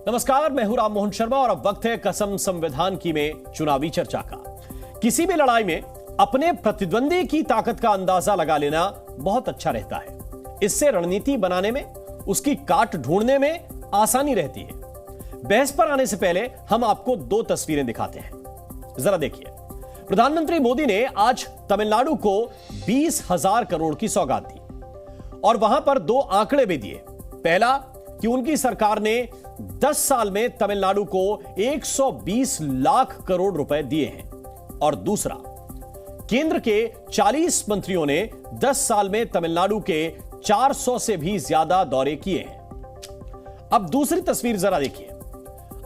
नमस्कार, मैं हूं राम मोहन शर्मा और अब वक्त है कसम संविधान की में चुनावी चर्चा का। किसी भी लड़ाई में अपने प्रतिद्वंदी की ताकत का अंदाजा लगा लेना बहुत अच्छा रहता है। इससे रणनीति बनाने में, उसकी काट ढूंढने में आसानी रहती है। बहस पर आने से पहले हम आपको दो तस्वीरें दिखाते हैं, जरा देखिए। प्रधानमंत्री मोदी ने आज तमिलनाडु को 20,000 करोड़ की सौगात दी और वहां पर दो आंकड़े भी दिए। पहला कि उनकी सरकार ने 10 साल में तमिलनाडु को 120 लाख करोड़ रुपए दिए हैं और दूसरा, केंद्र के 40 मंत्रियों ने 10 साल में तमिलनाडु के 400 से भी ज्यादा दौरे किए हैं। अब दूसरी तस्वीर जरा देखिए।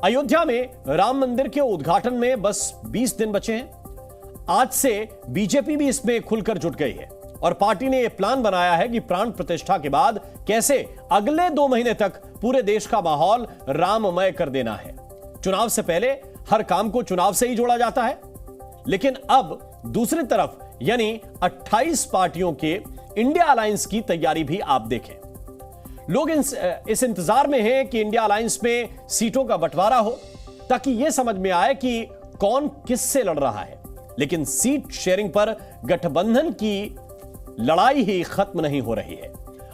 अयोध्या में राम मंदिर के उद्घाटन में बस 20 दिन बचे हैं। आज से बीजेपी भी इसमें खुलकर जुट गई है और पार्टी ने यह प्लान बनाया है कि प्राण प्रतिष्ठा के बाद कैसे अगले 2 महीने तक पूरे देश का माहौल राममय कर देना है। चुनाव से पहले हर काम को चुनाव से ही जोड़ा जाता है, लेकिन अब दूसरी तरफ यानी 28 पार्टियों के इंडिया अलायंस की तैयारी भी आप देखें। लोग इस इंतजार में हैं कि इंडिया अलायंस में सीटों का बंटवारा हो ताकि यह समझ में आए कि कौन किससे लड़ रहा है। लेकिन सीट शेयरिंग पर गठबंधन की लड़ाई ही खत्म नहीं हो रही है।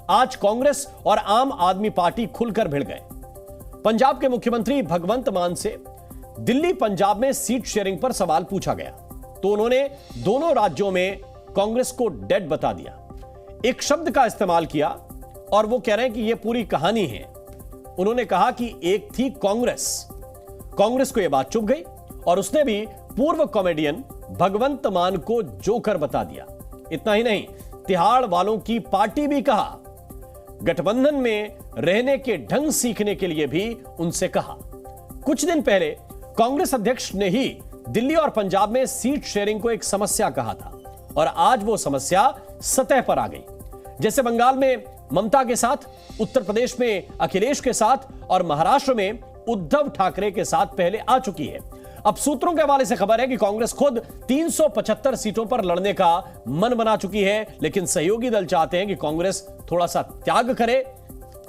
आज कांग्रेस और आम आदमी पार्टी खुलकर भिड़ गए। पंजाब के मुख्यमंत्री भगवंत मान से दिल्ली पंजाब में सीट शेयरिंग पर सवाल पूछा गया तो उन्होंने दोनों राज्यों में कांग्रेस को डेड बता दिया। एक शब्द का इस्तेमाल किया और वो कह रहे हैं कि यह पूरी कहानी है। उन्होंने कहा कि एक थी कांग्रेस को यह बात चुभ गई और उसने भी पूर्व कॉमेडियन भगवंत मान को जोकर बता दिया। इतना ही नहीं, तिहाड़ वालों की पार्टी भी कहा। गठबंधन में रहने के ढंग सीखने के लिए भी उनसे कहा। कुछ दिन पहले कांग्रेस अध्यक्ष ने ही दिल्ली और पंजाब में सीट शेयरिंग को एक समस्या कहा था और आज वो समस्या सतह पर आ गई। जैसे बंगाल में ममता के साथ, उत्तर प्रदेश में अखिलेश के साथ और महाराष्ट्र में उद्धव ठाकरे के साथ पहले आ चुकी है। अब सूत्रों के हवाले से खबर है कि कांग्रेस खुद 375 सीटों पर लड़ने का मन बना चुकी है, लेकिन सहयोगी दल चाहते हैं कि कांग्रेस थोड़ा सा त्याग करे,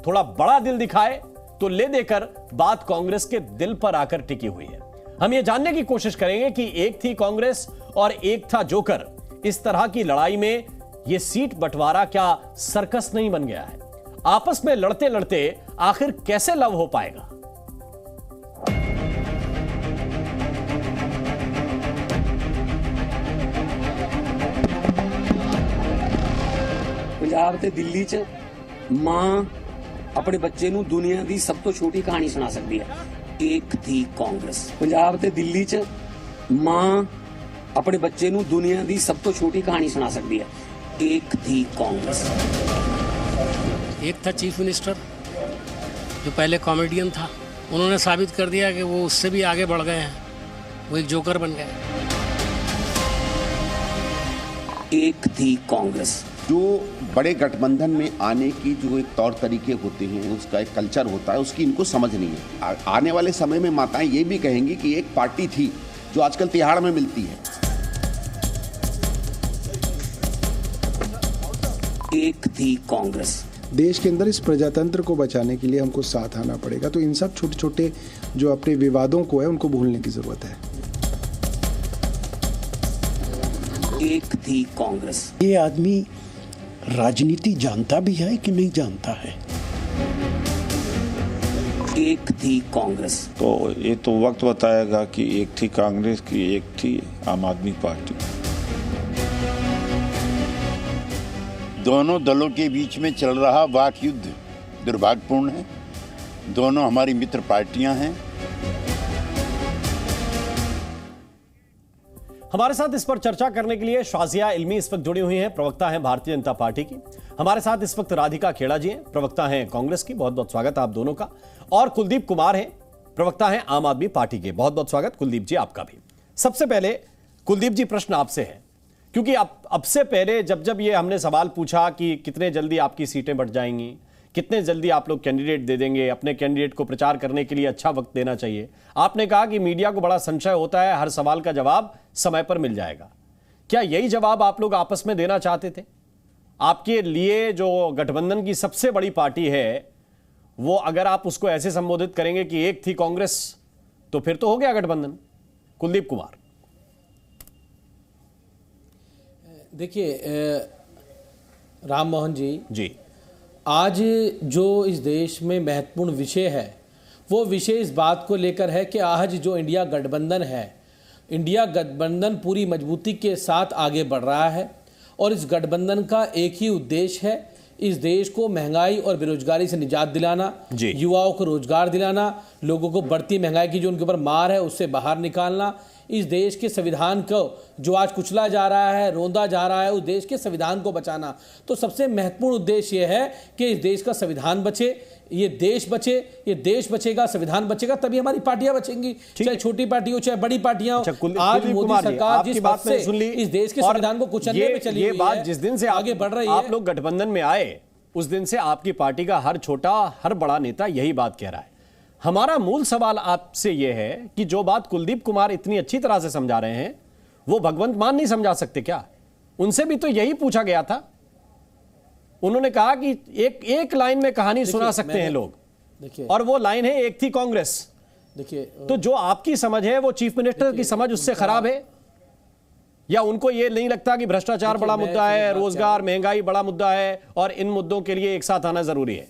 थोड़ा बड़ा दिल दिखाए। तो ले देकर बात कांग्रेस के दिल पर आकर टिकी हुई है। हम यह जानने की कोशिश करेंगे कि एक थी कांग्रेस और एक था जोकर। इस तरह की लड़ाई में यह सीट बंटवारा क्या सर्कस नहीं बन गया है? आपस में लड़ते लड़ते आखिर कैसे लव हो पाएगा? पंजाब ते दिल्ली च मां अपने बच्चे नूं दुनिया दी सब तो छोटी कहानी सुना सकती है। एक थी कांग्रेस। पंजाब ते दिल्ली च मां अपने बच्चे नूं दुनिया दी सब तो छोटी कहानी सुना सकती है। एक थी कांग्रेस। एक था चीफ मिनिस्टर जो पहले कॉमेडियन था, उन्होंने साबित कर दिया कि वो उससे भी आगे बढ़ गए हैं, वो एक जोकर बन गए। एक थी कांग्रेस। जो बड़े गठबंधन में आने की जो एक तौर तरीके होते हैं, उसका एक कल्चर होता है, उसकी इनको समझ नहीं है। आने वाले समय में माताएं ये भी कहेंगी कि एक पार्टी थी जो आजकल तिहाड़ में मिलती है। एक थी कांग्रेस। देश के अंदर इस प्रजातंत्र को बचाने के लिए हमको साथ आना पड़ेगा। तो इन सब छोटे छोटे जो अपने विवादों को है उनको भूलने की जरूरत है। एक थी कांग्रेस। ये आदमी राजनीति जानता भी है कि नहीं जानता है? एक थी कांग्रेस। तो ये तो वक्त बताएगा कि एक थी कांग्रेस की, एक थी आम आदमी पार्टी। दोनों दलों के बीच में चल रहा वाक युद्ध दुर्भाग्यपूर्ण है। दोनों हमारी मित्र पार्टियां हैं। हमारे साथ इस पर चर्चा करने के लिए शाजिया इल्मी इस वक्त जुड़ी हुई हैं, प्रवक्ता हैं भारतीय जनता पार्टी की। हमारे साथ इस वक्त राधिका खेड़ा जी हैं, प्रवक्ता हैं कांग्रेस की। बहुत बहुत स्वागत आप दोनों का। और कुलदीप कुमार हैं, प्रवक्ता हैं आम आदमी पार्टी के। बहुत बहुत स्वागत कुलदीप जी आपका भी। सबसे पहले कुलदीप जी, प्रश्न आपसे है, क्योंकि अब से पहले जब ये हमने सवाल पूछा कि कितने जल्दी आपकी सीटें बढ़ जाएंगी, कितने जल्दी आप लोग कैंडिडेट दे देंगे, अपने कैंडिडेट को प्रचार करने के लिए अच्छा वक्त देना चाहिए, आपने कहा कि मीडिया को बड़ा संशय होता है, हर सवाल का जवाब समय पर मिल जाएगा। क्या यही जवाब आप लोग आपस में देना चाहते थे? आपके लिए जो गठबंधन की सबसे बड़ी पार्टी है वो अगर आप उसको ऐसे संबोधित करेंगे कि एक थी कांग्रेस, तो फिर तो हो गया गठबंधन। कुलदीप कुमार, देखिए राम मोहन जी, आज जो इस देश में महत्वपूर्ण विषय है वो विषय इस बात को लेकर है कि आज जो इंडिया गठबंधन है, इंडिया गठबंधन पूरी मजबूती के साथ आगे बढ़ रहा है और इस गठबंधन का एक ही उद्देश्य है, इस देश को महंगाई और बेरोजगारी से निजात दिलाना, युवाओं को रोजगार दिलाना, लोगों को बढ़ती महंगाई की जो उनके ऊपर मार है उससे बाहर निकालना, इस देश के संविधान को जो आज कुचला जा रहा है, रोंदा जा रहा है, उस देश के संविधान को बचाना। तो सबसे महत्वपूर्ण उद्देश्य यह है कि इस देश का संविधान बचे, ये देश बचे, ये देश बचेगा, संविधान बचेगा, तभी हमारी पार्टियां बचेंगी, चाहे छोटी पार्टी हो चाहे बड़ी पार्टियां हो। आज मोदी सरकार जिस बात से इस देश के संविधान को कुचलने में चली हुई है, जिस दिन से आगे बढ़ रही है, आप लोग गठबंधन में आए उस दिन से आपकी पार्टी का हर छोटा हर बड़ा नेता यही बात कह रहा है। हमारा मूल सवाल आपसे यह है कि जो बात कुलदीप कुमार इतनी अच्छी तरह से समझा रहे हैं वो भगवंत मान नहीं समझा सकते क्या? उनसे भी तो यही पूछा गया था। उन्होंने कहा कि एक लाइन में कहानी सुना सकते हैं लोग, और वो लाइन है एक थी कांग्रेस। देखिए, तो जो आपकी समझ है वो चीफ मिनिस्टर की समझ उससे खराब है, या उनको ये नहीं लगता कि भ्रष्टाचार बड़ा मुद्दा है, रोजगार महंगाई बड़ा मुद्दा है और इन मुद्दों के लिए एक साथ आना जरूरी है?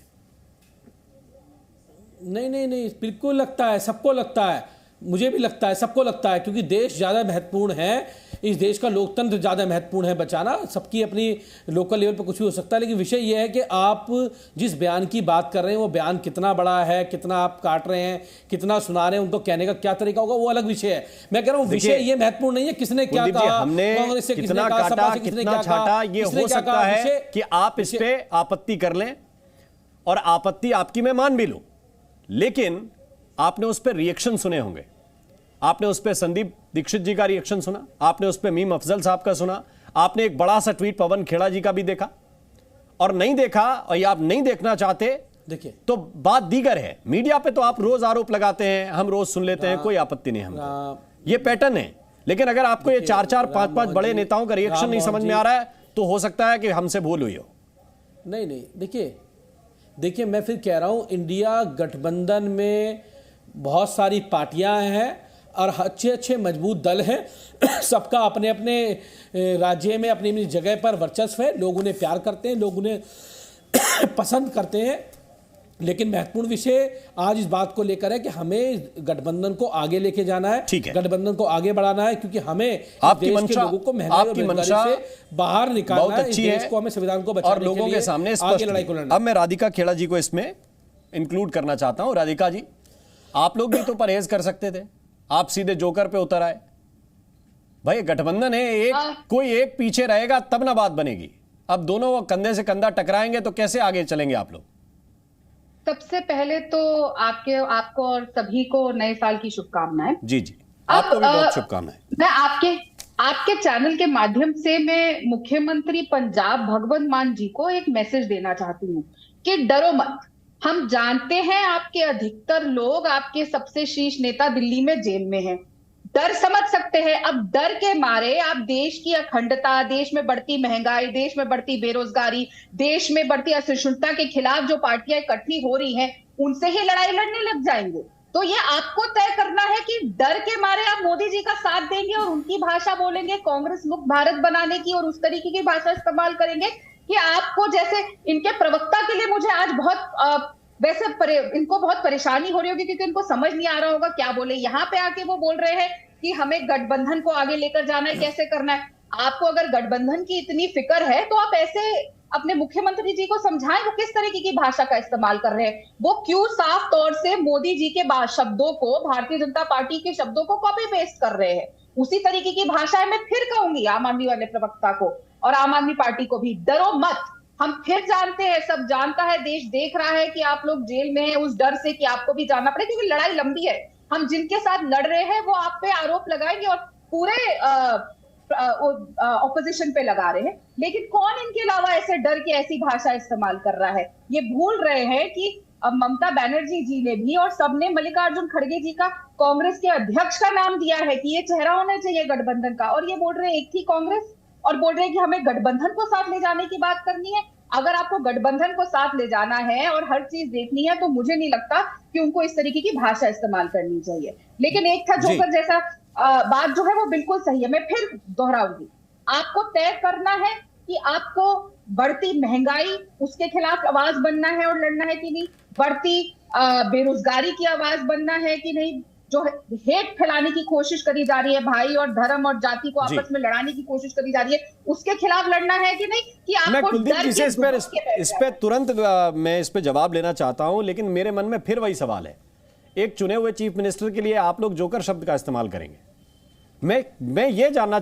नहीं, बिल्कुल लगता है, सबको लगता है, मुझे भी लगता है, सबको लगता है, क्योंकि देश ज़्यादा महत्वपूर्ण है, इस देश का लोकतंत्र ज़्यादा महत्वपूर्ण है बचाना। सबकी अपनी लोकल लेवल पर कुछ भी हो सकता है, लेकिन विषय यह है कि आप जिस बयान की बात कर रहे हैं वो बयान कितना बड़ा है, कितना आप काट रहे हैं, कितना सुना रहे हैं, उनको कहने का क्या तरीका होगा वो अलग विषय है। मैं कह रहा हूँ विषय ये महत्वपूर्ण नहीं है किसने क्या कहा, हमने कांग्रेस से कितना काटा, कितना छाटा, ये हो सकता है कि आप इस पे आपत्ति कर लें और आपत्ति आपकी मैं मान भी लूं, लेकिन आपने उस पर रिएक्शन सुने होंगे। आपने उस पर संदीप दीक्षित जी का रिएक्शन सुना, आपने उस पर मीम अफजल साहब का सुना, आपने एक बड़ा सा ट्वीट पवन खेड़ा जी का भी देखा, और नहीं देखा और या आप नहीं देखना चाहते देखिए तो बात दीगर है। मीडिया पे तो आप रोज आरोप लगाते हैं, हम रोज सुन लेते हैं, कोई आपत्ति नहीं हमको, ये पैटर्न है। लेकिन अगर आपको ये 4-4, 5-5 बड़े नेताओं का रिएक्शन नहीं समझ में आ रहा है तो हो सकता है कि हमसे भूल हुई हो। नहीं, देखिए मैं फिर कह रहा हूं, इंडिया गठबंधन में बहुत सारी पार्टियां हैं और अच्छे मजबूत दल हैं। सबका अपने अपने राज्य में अपनी अपनी जगह पर वर्चस्व है, लोग उन्हें प्यार करते हैं, लोग उन्हें पसंद करते हैं। लेकिन महत्वपूर्ण विषय आज इस बात को लेकर है कि हमें गठबंधन को आगे लेके जाना है, गठबंधन को आगे बढ़ाना है, क्योंकि हमें आपकी देश के लोगों को महंगाई और बेरोजगारी से बाहर निकालना है, इस देश को, हमें संविधान को बचाने और लोगों के सामने आगे लड़ाई को लड़ना। अब मैं राधिका खेड़ा जी को इसमें इंक्लूड करना चाहता हूं। राधिका जी, आप लोग भी तो परहेज कर सकते थे, आप सीधे जोकर पे उतर आए। भाई गठबंधन है, कोई एक पीछे रहेगा तब ना बात बनेगी। अब दोनों कंधे से कंधा टकराएंगे तो कैसे आगे चलेंगे आप लोग? सबसे पहले तो आपको और सभी को नए साल की शुभकामनाएं। जी, आपको भी बहुत शुभकामनाएं। मैं आपके चैनल के माध्यम से मैं मुख्यमंत्री पंजाब भगवंत मान जी को एक मैसेज देना चाहती हूँ कि डरो मत। हम जानते हैं आपके अधिकतर लोग, आपके सबसे शीर्ष नेता दिल्ली में जेल में हैं। डर समझ सकते हैं। अब डर के मारे आप देश की अखंडता, देश में बढ़ती महंगाई, देश में बढ़ती बेरोजगारी, देश में बढ़ती असहिष्णुता के खिलाफ जो पार्टियां इकट्ठी हो रही हैं उनसे ही लड़ाई लड़ने लग जाएंगे। तो ये आपको तय करना है कि डर के मारे आप मोदी जी का साथ देंगे और उनकी भाषा बोलेंगे, कांग्रेस मुक्त भारत बनाने की, और उस तरीके की भाषा इस्तेमाल करेंगे कि आपको, जैसे इनके प्रवक्ता के लिए मुझे आज बहुत इनको बहुत परेशानी हो रही होगी क्योंकि इनको समझ नहीं आ रहा होगा क्या बोले। यहाँ पे आके वो बोल रहे हैं कि हमें गठबंधन को आगे लेकर जाना है, कैसे करना है। आपको अगर गठबंधन की इतनी फिक्र है तो आप ऐसे अपने मुख्यमंत्री जी को समझाएं वो किस तरीके की भाषा का इस्तेमाल कर रहे हैं। वो क्यों साफ तौर से मोदी जी के शब्दों को, भारतीय जनता पार्टी के शब्दों को कॉपी पेस्ट कर रहे हैं। उसी तरीके की भाषा मैं फिर कहूंगी आम आदमी वाले प्रवक्ता को और आम आदमी पार्टी को भी, डरो मत। हम फिर जानते हैं, सब जानता है, देश देख रहा है कि आप लोग जेल में हैं, उस डर से कि आपको भी जाना पड़े, क्योंकि लड़ाई लंबी है। हम जिनके साथ लड़ रहे हैं वो आप पे आरोप लगाएंगे और पूरे ऑपोजिशन पे लगा रहे हैं, लेकिन कौन इनके अलावा ऐसे डर के ऐसी भाषा इस्तेमाल कर रहा है? ये भूल रहे हैं कि अब ममता बनर्जी जी ने भी और सबने मल्लिकार्जुन खड़गे जी का कांग्रेस के अध्यक्ष का नाम दिया है कि ये चेहरा होना चाहिए गठबंधन का, और ये बोल रहे हैं एक थी कांग्रेस और बोल रहे हैं कि हमें गठबंधन को साथ ले जाने की बात करनी है। अगर आपको गठबंधन को साथ ले जाना है और हर चीज देखनी है, तो मुझे नहीं लगता कि उनको इस तरीके की भाषा इस्तेमाल करनी चाहिए। लेकिन एक था जोकर जैसा बात जो है वो बिल्कुल सही है। मैं फिर दोहराऊंगी, आपको तय करना है कि आपको बढ़ती महंगाई उसके खिलाफ आवाज बनना है और लड़ना है कि नहीं, बढ़ती बेरोजगारी की आवाज बनना है कि नहीं, जो हेट फैलाने की कोशिश करी जा रही है, भाई और धर्म और जाति को आपस में लड़ाने की कोशिश करी जा रही है, उसके खिलाफ लड़ना है कि नहीं, कि आपको कुलदीप जी से इस पे तुरंत मैं इस पे जवाब लेना चाहता हूं, लेकिन मेरे मन में फिर वही सवाल है, एक चुने हुए चीफ मिनिस्टर के लिए आप लोग जोकर शब्द का इस्तेमाल करेंगे। मैं ये जानना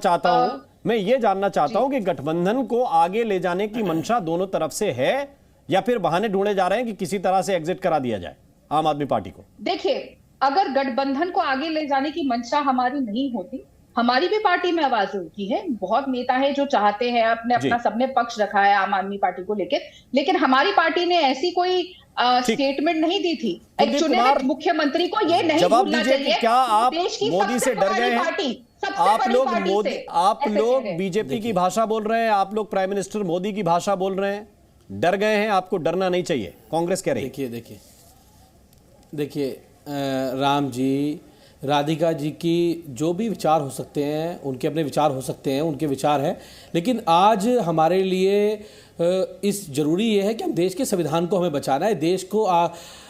चाहता हूं कि गठबंधन को आगे ले जाने की मंशा दोनों तरफ से है या फिर बहाने ढूंढे जा रहे हैं कि किसी तरह से एग्जिट करा दिया जाए आम आदमी पार्टी को? देखिए, अगर गठबंधन को आगे ले जाने की मंशा हमारी नहीं होती, हमारी भी पार्टी में आवाज उठी है, बहुत नेता है जो चाहते हैं, अपना सबने पक्ष रखा है आम आदमी पार्टी को लेकर, लेकिन हमारी पार्टी ने ऐसी कोई स्टेटमेंट नहीं दी थी। एक चुने हुए मुख्यमंत्री को ये नहीं भूलना चाहिए, क्या आप मोदी से डर गए हैं? आप लोग बीजेपी की भाषा बोल रहे हैं, आप लोग प्राइम मिनिस्टर मोदी की भाषा बोल रहे हैं, डर गए हैं? आपको डरना नहीं चाहिए, कांग्रेस कह रही है। देखिए राम जी, राधिका जी की जो भी विचार हो सकते हैं, उनके अपने विचार हो सकते हैं, उनके विचार हैं, लेकिन आज हमारे लिए इस जरूरी ये है कि हम देश के संविधान को हमें बचाना है, देश को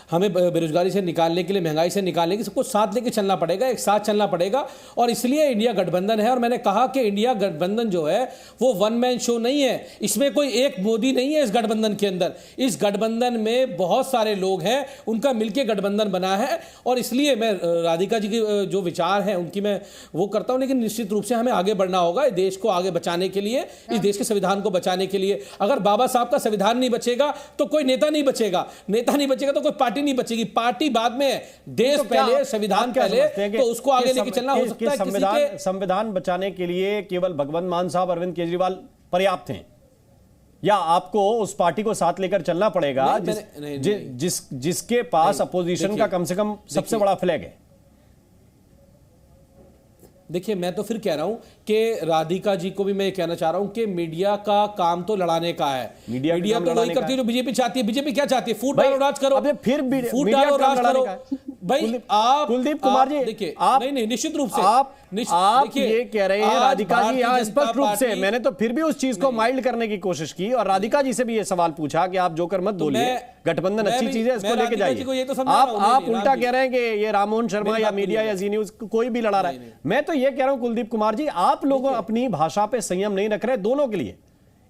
हमें बेरोजगारी से निकालने के लिए, महंगाई से निकालने के, सबको साथ लेके चलना पड़ेगा, एक साथ चलना पड़ेगा। और इसलिए इंडिया गठबंधन है। और मैंने कहा कि इंडिया गठबंधन जो है वो वन मैन शो नहीं है, इसमें कोई एक मोदी नहीं है इस गठबंधन के अंदर। इस गठबंधन में बहुत सारे लोग हैं, उनका मिलकर गठबंधन बना है। और इसलिए मैं राधिका जी के जो विचार हैं उनकी मैं वो करता हूं, लेकिन निश्चित रूप से हमें आगे बढ़ना होगा देश को आगे बचाने के लिए, इस देश के संविधान को बचाने के लिए। अगर बाबा साहब का संविधान नहीं बचेगा तो कोई नेता नहीं बचेगा, नेता नहीं बचेगा तो कोई पार्टी नहीं बचेगी, पार्टी बाद में है, देश पहले, संविधान पहले, तो उसको आगे लेके चलना हो सकता है। संविधान बचाने के लिए केवल भगवंत मान साहब, अरविंद केजरीवाल पर्याप्त हैं या आपको उस पार्टी को साथ लेकर चलना पड़ेगा जिसके पास अपोजिशन का कम से कम सबसे बड़ा फ्लैग है? देखिए, मैं तो फिर कह रहा हूं कि राधिका जी को भी मैं कहना चाह रहा हूं कि मीडिया का काम तो लड़ाने का है। मीडिया तो वही करती है जो बीजेपी चाहती है। बीजेपी क्या चाहती है? फूट डालो, राज करो। अब फिर फूट डालो, राज करो। भाई आप कुलदीप कुमार जी, देखिए, नहीं निश्चित रूप से आप ये कह रहे हैं राधिका जी यहाँ स्पष्ट रूप से, मैंने तो फिर भी उस चीज को माइल्ड करने की कोशिश की और राधिका जी से भी ये सवाल पूछा कि आप जोकर मत बोलिए, गठबंधन अच्छी चीज है, इसको लेके जाइए। आप उल्टा कह रहे हैं कि ये राममोहन शर्मा या मीडिया या जी न्यूज कोई भी लड़ा रहा है। मैं तो ये कह रहा हूं कुलदीप कुमार जी, आप लोग अपनी भाषा पे संयम नहीं रख रहे, दोनों के लिए,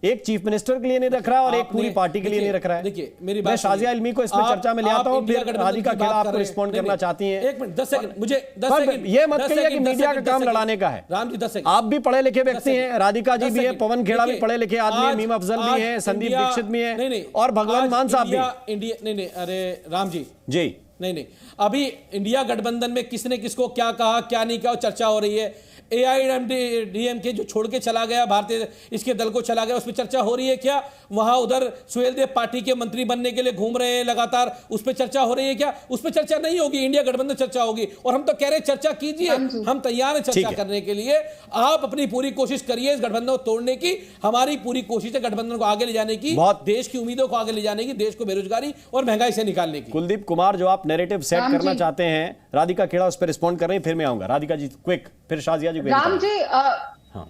एक चीफ मिनिस्टर के लिए नहीं रख रहा और एक पूरी पार्टी के लिए नहीं रख रहा है। देखिए, मेरी मैं शाजिया इल्मी को इसमें चर्चा में ले आता हूं, फिर राधिका खेड़ा आपको रिस्पॉन्ड करना चाहती हैं। 1 मिनट 10 सेकंड, मुझे 10 सेकंड, ये मत कहिए कि मीडिया का काम लड़ाने का है। राम जी 10 सेकंड, आप भी पढ़े लिखे व्यक्ति हैं, राधिका जी भी है, पवन खेड़ा भी पढ़े लिखे आदमी है, मीम अफजल भी है, संदीप दीक्षित भी है और भगवंत मान साहब भी। इंडिया नहीं, अरे राम जी जी नहीं, अभी इंडिया गठबंधन में किसने किसको क्या कहा, क्या नहीं कहा, चर्चा हो रही है। AIMDMK जो छोड़ के चला गया, भारतीय इसके दल को चला गया, उस पर चर्चा हो रही है क्या? वहां उधर सुहेल देव पार्टी के मंत्री बनने के लिए घूम रहे हैं लगातार, उस पर चर्चा हो रही है क्या? उस पर चर्चा नहीं होगी, इंडिया गठबंधन चर्चा होगी। और हम तो कह रहे हैं चर्चा कीजिए, हम तैयार हैं चर्चा करने के लिए। आप अपनी पूरी कोशिश करिए इस गठबंधन को तोड़ने की, हमारी पूरी कोशिश है गठबंधन को आगे ले जाने की, देश की उम्मीदों को आगे ले जाने की, देश को बेरोजगारी और महंगाई से निकालने की। कुलदीप कुमार, जो आप नैरेटिव सेट करना चाहते हैं, राधिका खेड़ा उस पर रिस्पॉन्ड कर रही है, फिर मैं आऊंगा। राधिका जी क्विक, फिर शाजिया जी। राम जी,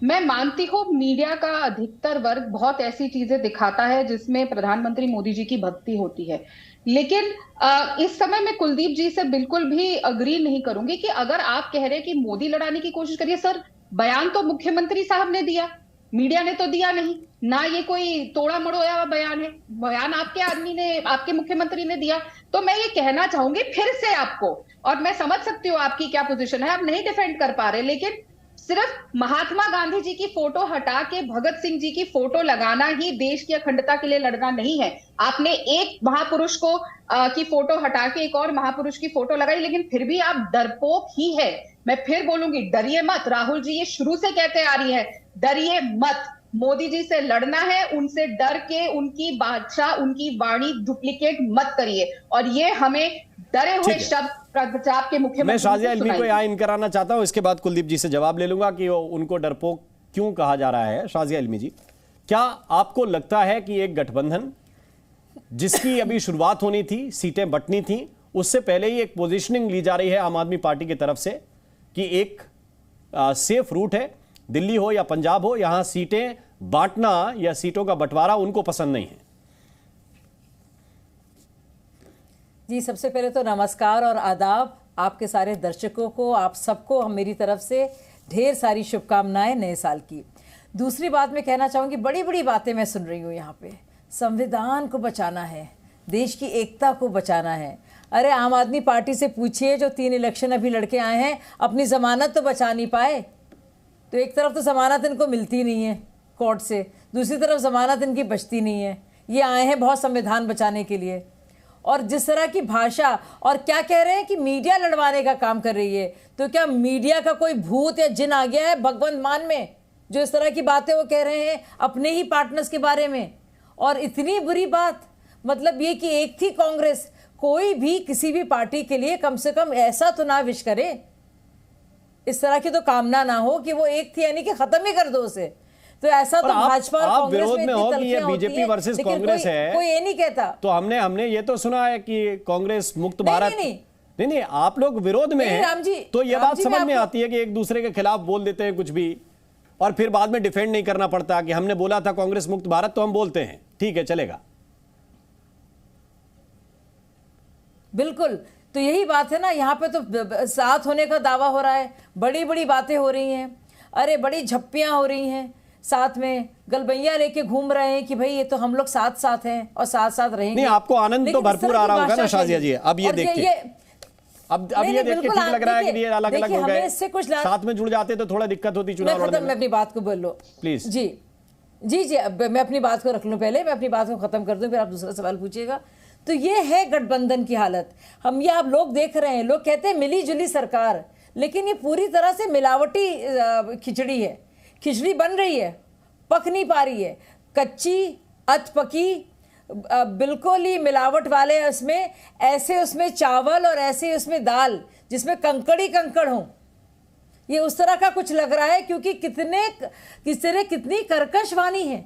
मैं मानती हूँ मीडिया का अधिकतर वर्ग बहुत ऐसी चीजें दिखाता है जिसमें प्रधानमंत्री मोदी जी की भक्ति होती है, लेकिन इस समय मैं कुलदीप जी से बिल्कुल भी अग्री नहीं करूंगी कि अगर आप कह रहे हैं कि मोदी लड़ाने की कोशिश करिए, सर बयान तो मुख्यमंत्री साहब ने दिया, मीडिया ने तो दिया नहीं ना, ये कोई तोड़ा मड़ोया बयान है, बयान आपके आदमी ने, आपके मुख्यमंत्री ने दिया। तो मैं ये कहना चाहूंगी फिर से आपको, और मैं समझ सकती हूँ आपकी क्या पोजीशन है, आप नहीं डिफेंड कर पा रहे, लेकिन सिर्फ महात्मा गांधी जी की फोटो हटा के भगत सिंह जी की फोटो लगाना ही देश की अखंडता के लिए लड़ना नहीं है। आपने एक महापुरुष को की फोटो हटा के एक और महापुरुष की फोटो लगाई, लेकिन फिर भी आप डरपोक ही है। मैं फिर बोलूंगी, डरिए मत। राहुल जी ये शुरू से कहते आ रही है, डरिए मत। मोदी जी से लड़ना है, उनसे डर के उनकी भाषा, उनकी वाणी डुप्लीकेट मत करिए। और ये हमें डरे हुए शब्द पंजाब के मुख्यमंत्री, मैं शाजिया इल्मी को यहाँ इन कराना चाहता हूं, इसके बाद कुलदीप जी से जवाब ले लूंगा कि उनको डरपोक क्यों कहा जा रहा है। शाजिया इल्मी जी, क्या आपको लगता है कि एक गठबंधन जिसकी अभी शुरुआत होनी थी, सीटें बंटनी थी, उससे पहले ही एक पोजीशनिंग ली जा रही है आम आदमी पार्टी की तरफ से कि एक सेफ रूट है, दिल्ली हो या पंजाब हो, यहां सीटें बांटना या सीटों का बंटवारा उनको पसंद नहीं है? जी, सबसे पहले तो नमस्कार और आदाब आपके सारे दर्शकों को, आप सबको हम मेरी तरफ से ढेर सारी शुभकामनाएं नए साल की। दूसरी बात मैं कहना चाहूँगी, बड़ी बड़ी बातें मैं सुन रही हूँ यहाँ पे। संविधान को बचाना है, देश की एकता को बचाना है। अरे आम आदमी पार्टी से पूछिए, जो 3 इलेक्शन अभी लड़के आए हैं, अपनी ज़मानत तो बचा नहीं पाए। तो एक तरफ तो ज़मानत इनको मिलती नहीं है कोर्ट से, दूसरी तरफ ज़मानत इनकी बचती नहीं है। ये आए हैं बहुत संविधान बचाने के लिए। और जिस तरह की भाषा, और क्या कह रहे हैं कि मीडिया लड़वाने का काम कर रही है, तो क्या मीडिया का कोई भूत या जिन आ गया है भगवंत मान में, जो इस तरह की बातें वो कह रहे हैं अपने ही पार्टनर्स के बारे में? और इतनी बुरी बात, मतलब ये कि एक थी कांग्रेस। कोई भी किसी भी पार्टी के लिए कम से कम ऐसा तो ना विश करे, इस तरह की तो कामना ना हो कि वो एक थी यानी कि खत्म ही कर दो उसे। तो ऐसा तो भाजपा और कांग्रेस में हो कि ये बीजेपी वर्सेस कांग्रेस है, कोई ये नहीं कहता। तो हमने ये तो सुना है कि कांग्रेस मुक्त भारत, नहीं, आप लोग विरोध में हैं, तो ये बात समझ में आती है कि एक दूसरे के खिलाफ बोल देते हैं कुछ भी, और फिर बाद में डिफेंड नहीं करना पड़ता कि हमने बोला था कांग्रेस मुक्त भारत, तो हम बोलते हैं, ठीक है चलेगा। बिल्कुल, तो यही बात है ना। यहाँ पे तो साथ होने का दावा हो रहा है, बड़ी बड़ी बातें हो रही हैं, अरे बड़ी झप्पियां हो रही हैं, साथ में गलबैया लेके घूम रहे हैं कि भाई ये तो हम लोग साथ साथ हैं और साथ साथ रहेंगे। नहीं, आपको आनंद तो भरपूर आ रहा होगा ना शाजिया जी। अब ये देख के अब ये देख के ठीक लग रहा है कि ये अलग अलग हो गए, साथ में जुड़ जाते तो थोड़ा दिक्कत होती चुनाव लड़ने में। मैं अपनी बात को बोल लो प्लीज। जी, अब मैं अपनी बात को रख लूं, पहले मैं अपनी बात को खत्म कर दूं, फिर आप दूसरा सवाल पूछिएगा। तो ये है गठबंधन की हालत। हम ये आप लोग देख रहे हैं, लोग कहते हैं मिली जुली सरकार, लेकिन ये पूरी तरह से मिलावटी खिचड़ी है। खिचड़ी बन रही है, पक नहीं पा रही है, कच्ची अधपकी, बिल्कुल ही मिलावट वाले उसमें, ऐसे उसमें चावल और ऐसे उसमें दाल जिसमें कंकड़ ही कंकड़ हो, ये उस तरह का कुछ लग रहा है। क्योंकि कितनी कर्कश वाणी है,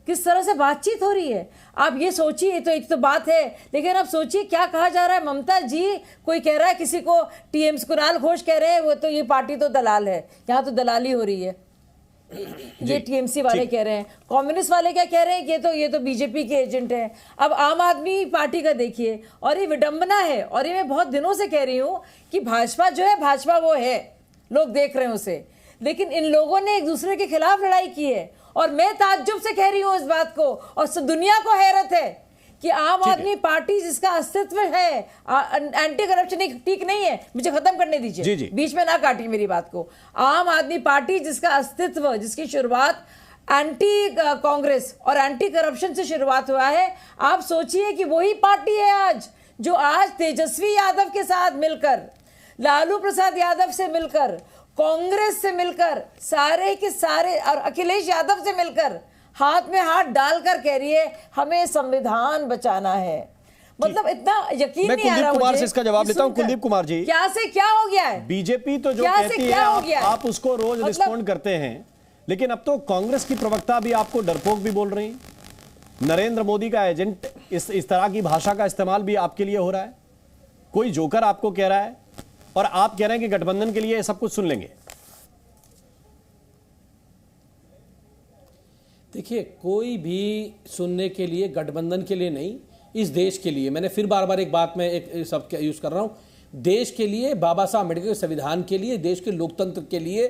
किस तरह से बातचीत हो रही है। आप ये सोचिए, तो एक तो बात है, लेकिन आप सोचिए क्या कहा जा रहा है। ममता जी, कोई कह रहा है किसी को, टीएमसी कुणाल घोष कह रहे हैं वो तो ये पार्टी तो दलाल है, यहाँ तो दलाली हो रही है, ये टीएमसी वाले कह रहे हैं। कम्युनिस्ट वाले क्या कह रहे हैं कि ये तो बीजेपी के एजेंट हैं। अब आम आदमी पार्टी का देखिए, और ये विडंबना है। और ये मैं बहुत दिनों से कह रही हूँ कि भाजपा जो है, भाजपा वो है, लोग देख रहे हैं उसे, लेकिन इन लोगों ने एक दूसरे के खिलाफ लड़ाई की है। और मैं ताज्जुब से कह रही हूँ इस बात को, और दुनिया को हैरत है कि आम आदमी पार्टी जिसका अस्तित्व है, एंटी करप्शन ठीक नहीं है, मुझे खत्म करने दीजिए, बीच में ना काटिए मेरी बात को। आम आदमी पार्टी जिसका अस्तित्व, जिसकी शुरुआत एंटी कांग्रेस और एंटी करप्शन से शुरुआत हुआ है, आप सोचिए कि वही पार्टी है आज जो आज तेजस्वी यादव के साथ मिलकर, लालू प्रसाद यादव से मिलकर, कांग्रेस से मिलकर, सारे के सारे और अखिलेश यादव से मिलकर हाथ में हाथ डालकर कह रही है हमें संविधान बचाना है। मतलब इतना यकीन नहीं आ रहा। कुलदीप कुमार से इसका जवाब लेता हूं। कुलदीप कुमार जी, क्या से क्या हो गया है? बीजेपी तो जो कहती है आप उसको रोज रिस्पॉन्ड करते हैं, लेकिन अब तो कांग्रेस की प्रवक्ता भी आपको डरपोक भी बोल रही है। नरेंद्र मोदी का एजेंट, इस तरह की भाषा का इस्तेमाल भी आपके लिए हो रहा है। कोई जोकर आपको कह रहा है और आप कह रहे हैं कि गठबंधन के लिए सब कुछ सुन लेंगे। देखिए, कोई भी सुनने के लिए, गठबंधन के लिए नहीं, इस देश के लिए। मैंने फिर बार बार एक बात में एक शब्द यूज कर रहा हूं, देश के लिए, बाबा साहब अम्बेडकर के संविधान के लिए, देश के लोकतंत्र के लिए,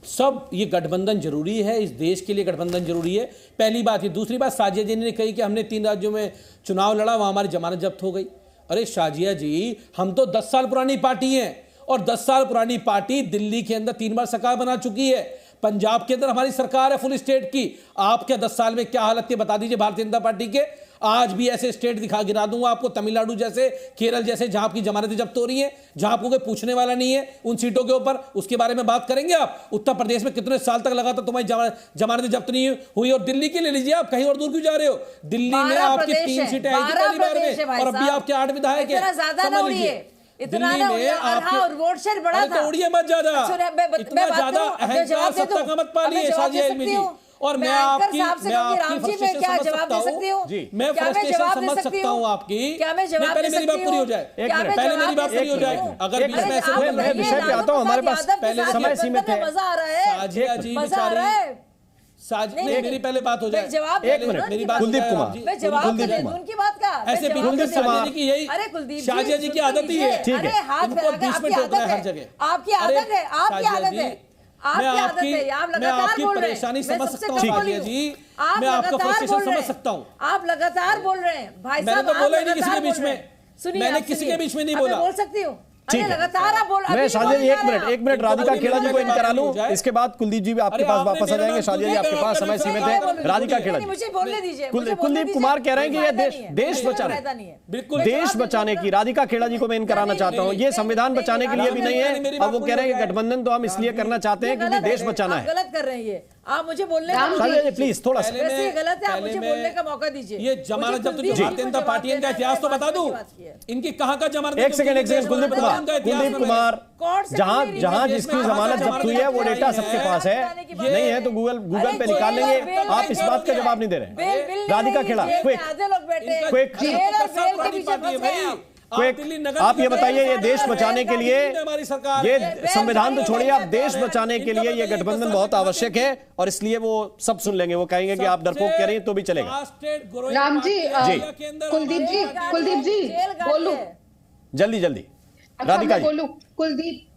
सब ये गठबंधन जरूरी है। इस देश के लिए गठबंधन जरूरी है, पहली बात ये। दूसरी बात, शाजिया जी ने कही कि हमने 3 राज्यों में चुनाव लड़ा, वहां हमारी जमानत जब्त हो गई। अरे शाजिया जी, हम तो 10 साल पुरानी पार्टी हैं, और 10 साल पुरानी पार्टी दिल्ली के अंदर 3 बार सरकार बना चुकी है, पंजाब के अंदर हमारी सरकार है फुल स्टेट की। आप क्या 10 साल में क्या हालत थी बता दीजिए भारतीय जनता पार्टी के। आज भी ऐसे स्टेट गिरा दूंगा आपको, तमिलनाडु जैसे, केरल जैसे, जहां आपकी जमानतें जब्त हो रही हैं, जहां आपको कोई पूछने वाला नहीं है उन सीटों के ऊपर, उसके बारे में बात करेंगे आप। उत्तर प्रदेश में कितने साल तक लगा था तुम्हारी जमानतें जब्त नहीं हुई, और दिल्ली के ले लीजिए आप, कहीं और दूर क्यों जा रहे हो? दिल्ली में आपकी 3 सीटें आई थी पहली बार में, और अभी आपके 8 विधायक हैं, समझ लीजिए। इतना और वोट शेयर बड़ा था, उड़िए मत ज्यादा, इतना ज्यादा अहंकार सत्ता का मत पालिए शाजिया जी। और मैं आपकी फ्रस्ट्रेशन समझ सकता हूँ। मैं फ्रस्ट्रेशन समझ सकता हूँ आपकी। पहले मेरी बात पूरी हो जाए, पहले मेरी बात पूरी हो जाए। अगर बीच में ऐसे मैं विषय पे आता हूँ, हमारे पास पहले समय सीमित है। मजा आ रहा है, साजिया जी बेचारी, नहीं मेरी पहले बात हो जाए। जवाब एक मिनट, मेरी बात कुलदीप कुमार, मैं जवाब कुलदीप दे दूं कुमार उनकी बात का। ऐसे कुलदीप कुमार की यही अरे कुलदीप शाजिया जी की आदत ही है। ठीक है, अरे हाथ इनको फैला के बीच में आपकी टोकना है हर आदत है, जगह। आपकी आदत है, आपकी आदत है, आपकी आदत है। आप मैं लगातार आपकी बोल रहे हैं, परेशानी मैं समझ सबसे सकता हूँ कम बोली शाजिया हूँ। जी, आप मैं आपका लगातार फ्रस्ट्रेशन बोल रहे समझ हैं, सकता हूँ। आप लगातार बोल रहे हैं भाई मैंने साहब, तो बोला आप ही नहीं किसी के लगातार बीच बोल रहे में। हैं। सुनिए, मैंने आप किसी सुनिए। के बीच में नहीं अब मैं बोला। बोल सकती हूँ। ठीक अरे है। लगातार आप बोल, मैं शाजिया जी एक मिनट राधिका अभी खेड़ा जी को मेरी इन करा लूं, बात हो जाए। इसके बाद कुलदीप जी भी आपके अरे पास आपने वापस आ मेरा जाएंगे। नाम शाजिया जी कुलदीप आपके पास का समय नाम सीमित सुना, है। बोलिए, राधिका बोलिए। खेड़ा जी, मुझे बोलने दीजिए, मुझे बोलने कुलदीप दीजिए। कुमार कह रहे हैं कि कोई ये फायदा नहीं है, देश कोई बचाने, फायदा नहीं है। बिल्कुल देश बचाने की राधिका खेड़ा जी को मैं इन कराना चाहता हूँ। ये संविधान बचाने के लिए भी नहीं है। अब वो कह रहे हैं कि गठबंधन तो हम इसलिए करना चाहते हैं क्योंकि देश बचाना आप है। गलत कर रहे हैं ये, आप मुझे बोलने का शाजिया जी प्लीज थोड़ा सा, वैसे ये गलत है, आप पहले मुझे मैं- बोलने का मौका दीजिए। ये जमानत जब मुझे तो भारतीय जनता पार्टी का इतिहास तो बता दूं, इनकी कहाँ का जमानत। एक सेकंड कुलदीप कुमार, जहां जिसकी जमानत जब्त हुई है वो डेटा सबके पास है, नहीं है तो गूगल पे निकाल लेंगे। आप इस बात का जवाब नहीं दे रहे। राधिका खेड़ा, क्विक, आप ये बताइए, ये देश बचाने के लिए, ये संविधान तो छोड़िए, आप देश बचाने के लिए ये गठबंधन बहुत आवश्यक है और इसलिए वो सब सुन लेंगे। वो कहेंगे कि आप डरपोक कह रही हैं तो भी चलेगा। राम जी, कुलदीप जी बोलूं, जल्दी अच्छा राधिका मैं जी। बोलूं।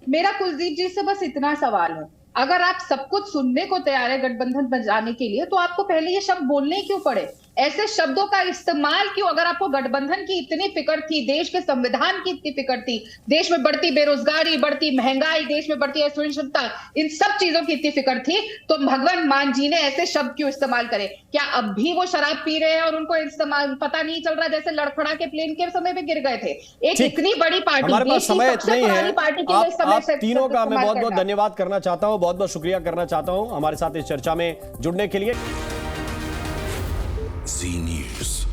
मेरा कुलदीप जी से बस इतना सवाल है, अगर आप सब कुछ सुनने को तैयार है गठबंधन बचाने के लिए, तो आपको पहले ये शब्द बोलने क्यों पड़े? ऐसे शब्दों का इस्तेमाल क्यों? अगर आपको गठबंधन की इतनी फिक्र थी, देश के संविधान की इतनी फिक्र थी, देश में बढ़ती बेरोजगारी, बढ़ती महंगाई, देश में बढ़ती असुरक्षितता, इन सब चीजों की इतनी फिक्र थी, तो भगवान मान जी ने ऐसे शब्द क्यों इस्तेमाल करे? क्या अब भी वो शराब पी रहे हैं और उनको इस्तेमाल पता नहीं चल रहा, जैसे लड़खड़ा के प्लेन के समय पे गिर गए थे? एक इतनी बड़ी पार्टी, हमारे पास समय इतना ही है। पार्टी के लिए आप तीनों का मैं बहुत बहुत धन्यवाद करना चाहता हूं, बहुत बहुत शुक्रिया करना चाहता हूं हमारे साथ इस चर्चा में जुड़ने के लिए। जी न्यूज़।